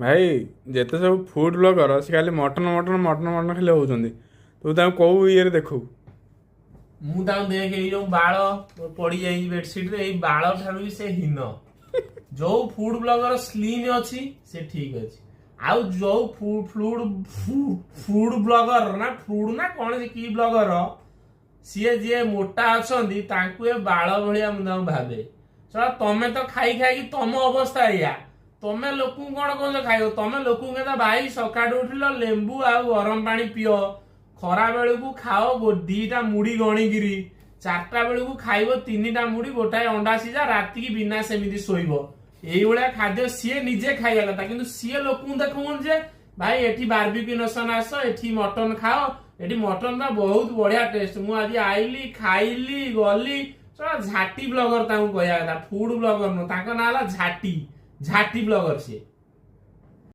ଭାଇ ଯେତେ ସବୁ ଫୁଡ୍ ବ୍ଲଗର ସେ ଖାଲି ମଟନ ମଟନ ମଟନ ମଟନ ଖାଲି ହଉଛନ୍ତି। ତୁ ତାଙ୍କୁ କୋଉ ଇଏରେ ଦେଖୁ? ମୁଁ ତାଙ୍କୁ ଦେଖେ ଏଇ ଯୋଉ ବାଳ ପଡିଯାଇଛି ବେଡସିଟ୍ ରେ, ଏଇ ବାଳ ଠାରୁ ବି ସେ ହୀନ। ଯୋଉ ଫୁଡ ବ୍ଲଗର ସ୍ଲିମ୍ ଅଛି ସେ ଠିକ ଅଛି, ଆଉ ଯୋଉ ଫୁଡ ବ୍ଲଗର ନା ଫୁଡ ନା କଣ ସେ କି ବ୍ଲଗର ସିଏ ଯିଏ ମୋଟା ଅଛନ୍ତି ତାଙ୍କୁ ଏ ବାଳ ଭଳିଆ ମୁଁ ତାଙ୍କୁ ଭାବେ। ତମେ ତ ଖାଇ ଖାଇକି ତମ ଅବସ୍ଥା ଏଇଆ, ତମେ ଲୋକଙ୍କୁ କଣ କହୁଛ ଖାଇବ? ତମେ ଲୋକଙ୍କୁ କହିବ ଭାଇ ସକାଳୁ ଉଠିଲ ଲେମ୍ବୁ ଆଉ ଗରମ ପାଣି ପିଅ, ଖରା ବେଳକୁ ଖାଅ ଦିଟା ମୁଢି ଗଣିକିରି, ଚାରିଟା ବେଳକୁ ଖାଇବ ତିନିଟା ମୁଢି ଗୋଟାଏ ଅଣ୍ଡା ସିଝା, ରାତିକି ବିନା ସେମିତି ଶୋଇବ। ଏଇଭଳିଆ ଖାଦ୍ୟ ସିଏ ନିଜେ ଖାଇବା କଥା, କିନ୍ତୁ ସିଏ ଲୋକଙ୍କୁ ଦେଖୁଛନ୍ତି ଯେ ଭାଇ ଏଠି ବାର୍ବିକ୍ୟୁ ନେସନ ଆସ, ଏଠି ମଟନ ଖାଅ, ଏଠି ମଟନ ଟା ବହୁତ ବଢିଆ ଟେଷ୍ଟ, ମୁଁ ଆଜି ଆଇଲି ଖାଇଲି ଗଲି। ଝାଟି ବ୍ଲଗର ତାଙ୍କୁ କହିବା କଥା, ଫୁଡ ବ୍ଲଗର ନୁହଁ, ତାଙ୍କ ନାଁ ହେଲା ଝାଟି ବ୍ଲଗର ସିଏ।